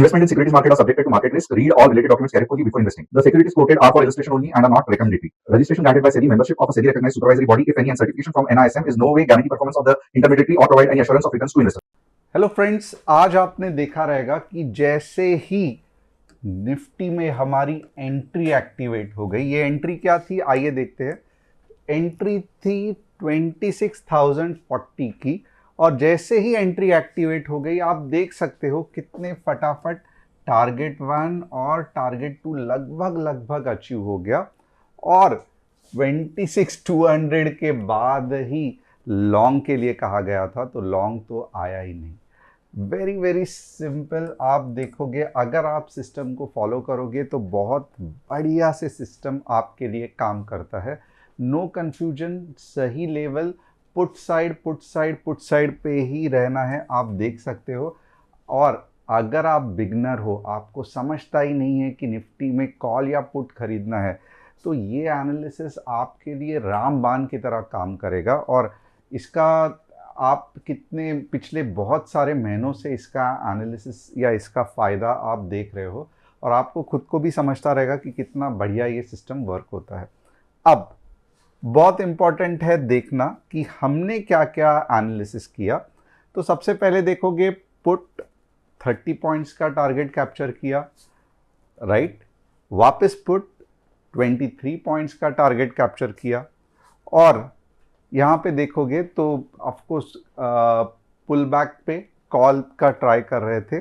Investment in securities market are subjected to market risk. Read all related documents carefully before investing. The securities quoted are for illustration only and are not recommendatory. Registration granted by SEBI. Membership of a SEBI recognized supervisory body, if any, and certification from NISM is no way guarantee performance of the intermediary or provide any assurance of returns to investors. Hello friends, आज आपने देखा रहेगा कि जैसे ही Nifty में हमारी entry activate हो गई, ये एंट्री क्या थी आइए देखते हैं। एंट्री थी 26,040 की और जैसे ही एंट्री एक्टिवेट हो गई आप देख सकते हो कितने फटाफट टारगेट 1 और टारगेट 2 लगभग अचीव हो गया और 26,200 के बाद ही लॉन्ग के लिए कहा गया था, तो लॉन्ग तो आया ही नहीं। वेरी वेरी सिंपल, आप देखोगे अगर आप सिस्टम को फॉलो करोगे तो बहुत बढ़िया से सिस्टम आपके लिए काम करता है। नो कन्फ्यूजन, सही लेवल, पुट साइड पे ही रहना है, आप देख सकते हो। और अगर आप बिगनर हो, आपको समझता ही नहीं है कि निफ्टी में कॉल या पुट खरीदना है, तो ये एनालिसिस आपके लिए रामबाण की तरह काम करेगा। और इसका आप कितने पिछले बहुत सारे महीनों से इसका एनालिसिस या इसका फ़ायदा आप देख रहे हो और आपको खुद को भी समझता रहेगा कि कितना बढ़िया ये सिस्टम वर्क होता है। अब बहुत इम्पॉर्टेंट है देखना कि हमने क्या क्या एनालिसिस किया। तो सबसे पहले देखोगे पुट 30 पॉइंट्स का टारगेट कैप्चर किया, राइट। वापस पुट 23 पॉइंट्स का टारगेट कैप्चर किया और यहाँ पे देखोगे तो ऑफकोर्स पुल बैक पे कॉल का ट्राई कर रहे थे,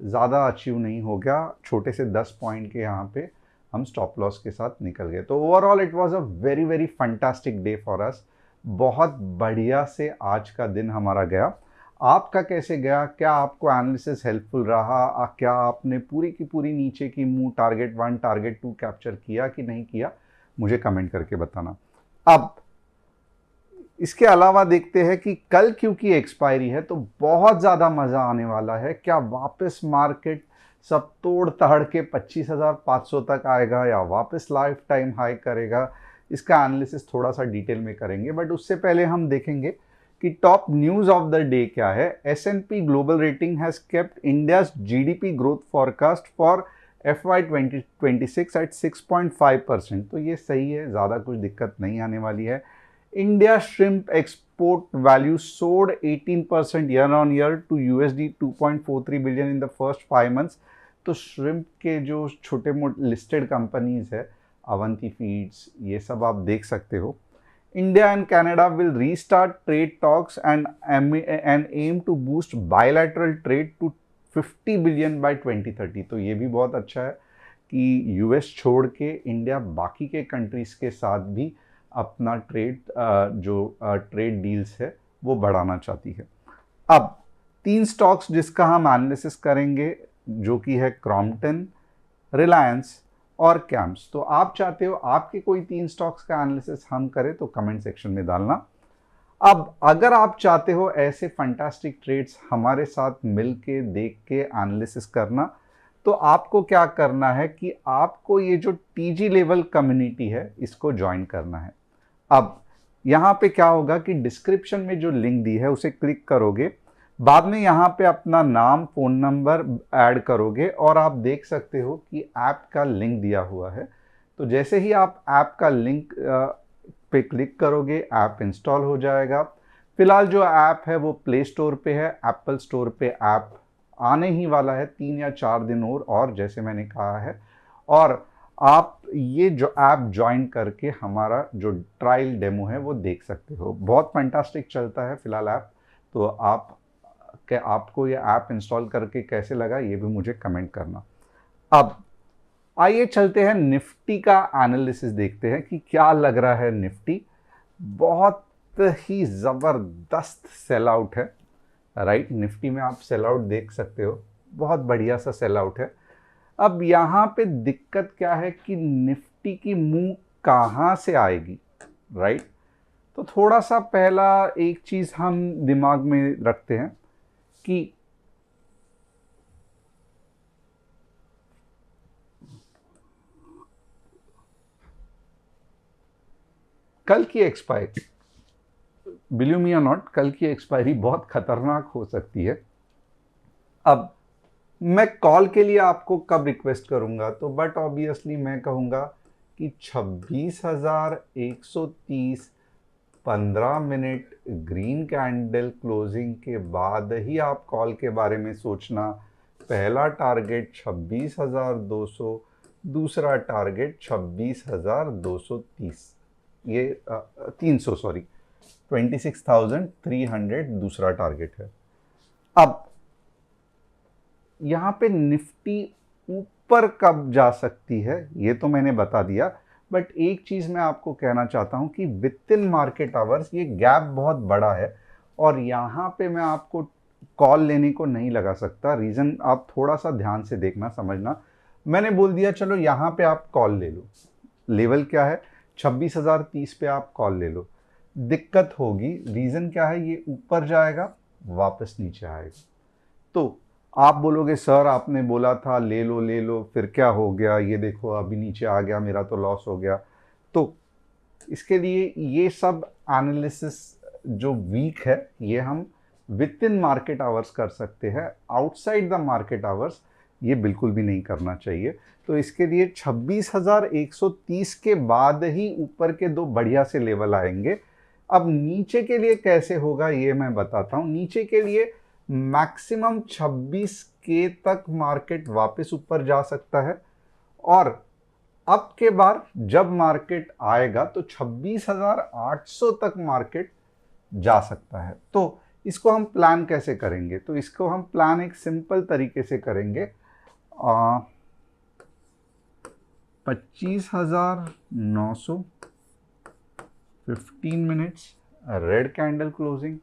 ज़्यादा अचीव नहीं हो गया, छोटे से 10 पॉइंट के यहाँ पे हम स्टॉप लॉस के साथ निकल गए। तो overall it was a very very fantastic day for us. बहुत बढ़िया से आज का दिन हमारा गया। आपका कैसे गया? क्या आपको एनालिसिस हेल्पफुल रहा? क्या आपने पूरी की पूरी नीचे की मूव टारगेट 1 टारगेट 2 कैप्चर किया कि नहीं किया? मुझे कमेंट करके बताना। अब इसके अलावा देखते हैं कि कल क्योंकि एक्सपायरी है तो बहुत ज़्यादा मज़ा आने वाला है। क्या वापस मार्केट सब तोड़ तहड़ के 25,500 तक आएगा या वापस लाइफ टाइम हाई करेगा? इसका एनालिसिस थोड़ा सा डिटेल में करेंगे, बट उससे पहले हम देखेंगे कि top news of the day क्या है। S&P global rating has kept India's GDP growth forecast for FY 2026 at 6.5%। तो ये सही है, ज़्यादा कुछ दिक्कत नहीं आने वाली है। India shrimp export value soared 18% year on year to USD 2.43 billion in the first 5 months। तो श्रिम्प के जो छोटे मोटे लिस्टेड कंपनीज है, अवंती फीड्स, ये सब आप देख सकते हो। India and Canada will restart trade talks and aim to boost bilateral trade to 50 billion by 2030। तो ये भी बहुत अच्छा है कि यूएस छोड़ के इंडिया बाकी के कंट्रीज के साथ भी अपना ट्रेड डील्स है वो बढ़ाना चाहती है। अब 3 स्टॉक्स जिसका हम एनालिसिस करेंगे जो कि है क्रॉम्पटन, रिलायंस और कैम्स। तो आप चाहते हो आपके कोई 3 स्टॉक्स का एनालिसिस हम करें तो कमेंट सेक्शन में डालना। अब अगर आप चाहते हो ऐसे फंटास्टिक ट्रेड्स हमारे साथ मिल के देख के एनालिसिस करना, तो आपको क्या करना है कि आपको ये जो TG लेवल कम्युनिटी है इसको ज्वाइन करना है। अब यहाँ पे क्या होगा कि डिस्क्रिप्शन में जो लिंक दी है उसे क्लिक करोगे, बाद में यहाँ पे अपना नाम, फ़ोन नंबर ऐड करोगे और आप देख सकते हो कि ऐप का लिंक दिया हुआ है। तो जैसे ही आप ऐप का लिंक पे क्लिक करोगे ऐप इंस्टॉल हो जाएगा। फिलहाल जो ऐप है वो प्ले स्टोर पे है, एप्पल स्टोर पे ऐप आने ही वाला है 3 या 4 दिन और जैसे मैंने कहा है। और आप ये जो ऐप ज्वाइन करके हमारा जो ट्रायल डेमो है वो देख सकते हो। बहुत फैंटास्टिक चलता है फिलहाल ऐप। तो आपको ये ऐप इंस्टॉल करके कैसे लगा ये भी मुझे कमेंट करना। अब आइए चलते हैं निफ्टी का एनालिसिस देखते हैं कि क्या लग रहा है। निफ्टी बहुत ही ज़बरदस्त सेल आउट है, राइट। निफ्टी में आप सेल आउट देख सकते हो, बहुत बढ़िया सा सेल आउट है। अब यहाँ पे दिक्कत क्या है कि निफ्टी की मूव कहाँ से आएगी, राइट। तो थोड़ा सा पहला एक चीज़ हम दिमाग में रखते हैं कि कल की एक्सपायरी, बिलीव मी और नॉट, कल की एक्सपायरी बहुत खतरनाक हो सकती है। अब मैं कॉल के लिए आपको कब रिक्वेस्ट करूंगा, तो बट ऑब्वियसली मैं कहूंगा कि 26,130 15 मिनट ग्रीन कैंडल क्लोजिंग के बाद ही आप कॉल के बारे में सोचना। पहला टारगेट 26,200, दूसरा टारगेट 26,230, ये 300 सॉरी 26,300 दूसरा टारगेट है। अब यहाँ पे निफ्टी ऊपर कब जा सकती है ये तो मैंने बता दिया, बट एक चीज मैं आपको कहना चाहता हूं कि विद इन मार्केट आवर्स ये गैप बहुत बड़ा है और यहाँ पे मैं आपको कॉल लेने को नहीं लगा सकता। रीजन आप थोड़ा सा ध्यान से देखना समझना। मैंने बोल दिया चलो यहाँ पे आप कॉल ले लो, लेवल क्या है 26,030 पे आप कॉल ले लो। दिक्कत होगी, रीजन क्या है, ये ऊपर जाएगा वापस नीचे आएगा। तो आप बोलोगे सर आपने बोला था ले लो, फिर क्या हो गया, ये देखो अभी नीचे आ गया, मेरा तो लॉस हो गया। तो इसके लिए ये सब एनालिसिस जो वीक है ये हम विद इन मार्केट आवर्स कर सकते हैं, आउटसाइड द मार्केट आवर्स ये बिल्कुल भी नहीं करना चाहिए। तो इसके लिए 26,130 के बाद ही ऊपर के दो बढ़िया से लेवल आएंगे। अब नीचे के लिए कैसे होगा ये मैं बताता हूं। नीचे के लिए मैक्सिमम 26 के तक मार्केट वापस ऊपर जा सकता है और अब के बार जब मार्केट आएगा तो 26,800 तक मार्केट जा सकता है। तो इसको हम प्लान कैसे करेंगे, तो इसको हम प्लान एक सिंपल तरीके से करेंगे। 25,900 15 मिनट्स रेड कैंडल क्लोजिंग,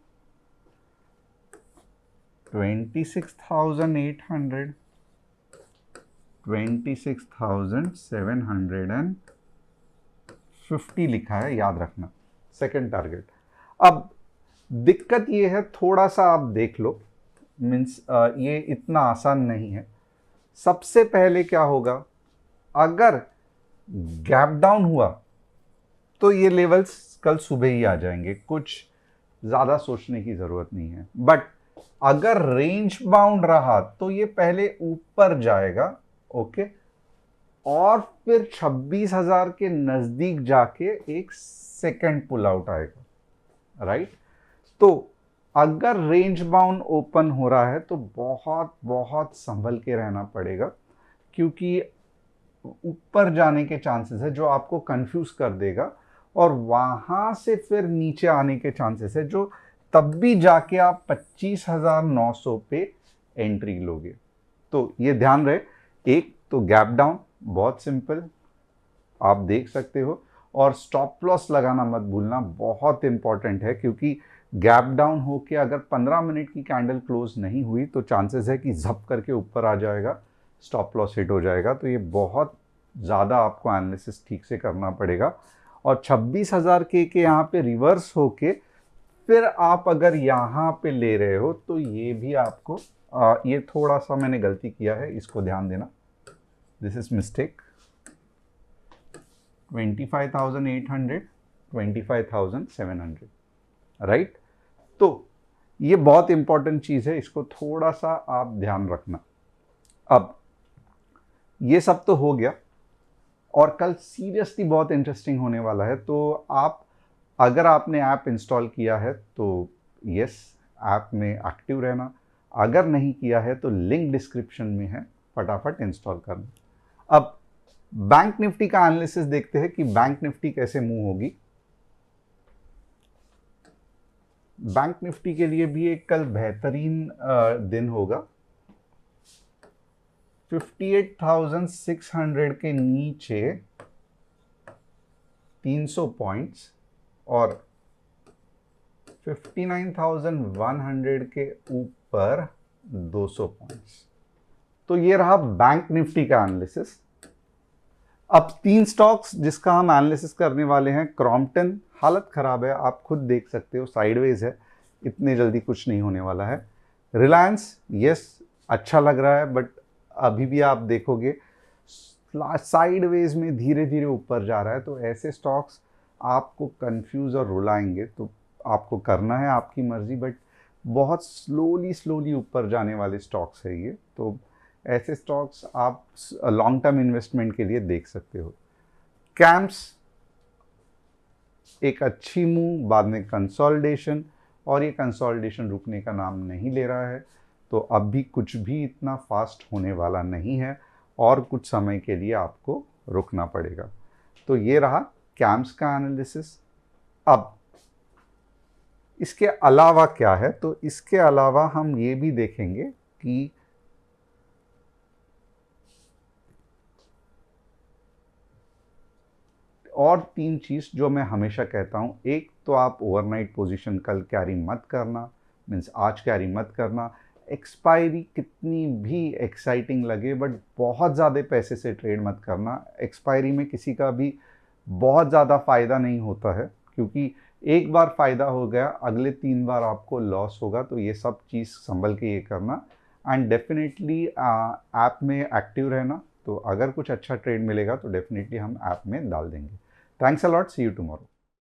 26,800 26,750 लिखा है, याद रखना सेकंड टारगेट। अब दिक्कत ये है, थोड़ा सा आप देख लो, मीन्स ये इतना आसान नहीं है। सबसे पहले क्या होगा, अगर गैप डाउन हुआ तो ये लेवल्स कल सुबह ही आ जाएंगे, कुछ ज़्यादा सोचने की ज़रूरत नहीं है। बट अगर रेंज बाउंड रहा तो ये पहले ऊपर जाएगा, ओके, और फिर 26,000 के नज़दीक जाके एक सेकंड पुल आउट आएगा, राइट। तो अगर रेंज बाउंड ओपन हो रहा है तो बहुत बहुत संभल के रहना पड़ेगा, क्योंकि ऊपर जाने के चांसेस है जो आपको कंफ्यूज कर देगा और वहां से फिर नीचे आने के चांसेस है जो तब भी जाके आप 25,900 पे एंट्री लोगे। तो ये ध्यान रहे, एक तो गैप डाउन बहुत सिंपल आप देख सकते हो, और स्टॉप लॉस लगाना मत भूलना, बहुत इंपॉर्टेंट है, क्योंकि गैप डाउन होके अगर 15 मिनट की कैंडल क्लोज नहीं हुई तो चांसेस है कि झप करके ऊपर आ जाएगा, स्टॉप लॉस हिट हो जाएगा। तो ये बहुत ज़्यादा आपको एनालिसिस ठीक से करना पड़ेगा। और 26,000 के यहाँ पे रिवर्स होके फिर आप अगर यहाँ पे ले रहे हो तो ये भी आपको ये थोड़ा सा मैंने गलती किया है, इसको ध्यान देना, दिस इज मिस्टेक। 25,800 25,700, राइट। तो ये बहुत इंपॉर्टेंट चीज़ है, इसको थोड़ा सा आप ध्यान रखना। अब ये सब तो हो गया और कल सीरियसली बहुत इंटरेस्टिंग होने वाला है। तो आप अगर आपने ऐप इंस्टॉल किया है तो यस, ऐप में एक्टिव रहना, अगर नहीं किया है तो लिंक डिस्क्रिप्शन में है, फटाफट इंस्टॉल करना। अब बैंक निफ्टी का एनालिसिस देखते हैं कि बैंक निफ्टी कैसे मूव होगी। बैंक निफ्टी के लिए भी एक कल बेहतरीन दिन होगा। 58,600 के नीचे 300 पॉइंट्स और 59,100 के ऊपर 200 पॉइंट्स। तो ये रहा बैंक निफ्टी का एनालिसिस। अब 3 स्टॉक्स जिसका हम एनालिसिस करने वाले हैं। क्रॉम्पटन हालत खराब है, आप खुद देख सकते हो, साइडवेज है, इतने जल्दी कुछ नहीं होने वाला है। रिलायंस यस अच्छा लग रहा है, बट अभी भी आप देखोगे साइडवेज में धीरे धीरे ऊपर जा रहा है। तो ऐसे स्टॉक्स आपको कंफ्यूज और रुलाएंगे, तो आपको करना है आपकी मर्जी, बट बहुत स्लोली ऊपर जाने वाले स्टॉक्स है ये। तो ऐसे स्टॉक्स आप लॉन्ग टर्म इन्वेस्टमेंट के लिए देख सकते हो। कैम्स एक अच्छी मूव, बाद में कंसोलिडेशन, और ये कंसोलिडेशन रुकने का नाम नहीं ले रहा है, तो अब भी कुछ भी इतना फास्ट होने वाला नहीं है और कुछ समय के लिए आपको रुकना पड़ेगा। तो ये रहा कैम्स का एनालिसिस। अब इसके अलावा क्या है, तो इसके अलावा हम ये भी देखेंगे कि और 3 चीज़ जो मैं हमेशा कहता हूँ। एक तो आप ओवरनाइट पोजीशन कल कैरी मत करना, मीन्स आज कैरी मत करना। एक्सपायरी कितनी भी एक्साइटिंग लगे बट बहुत ज़्यादा पैसे से ट्रेड मत करना। एक्सपायरी में किसी का भी बहुत ज़्यादा फ़ायदा नहीं होता है, क्योंकि एक बार फ़ायदा हो गया, अगले 3 बार आपको लॉस होगा। तो ये सब चीज़ संभल के ये करना, एंड डेफिनेटली ऐप में एक्टिव रहना। तो अगर कुछ अच्छा ट्रेड मिलेगा तो डेफिनेटली हम ऐप में डाल देंगे। Thanks a lot, see you tomorrow.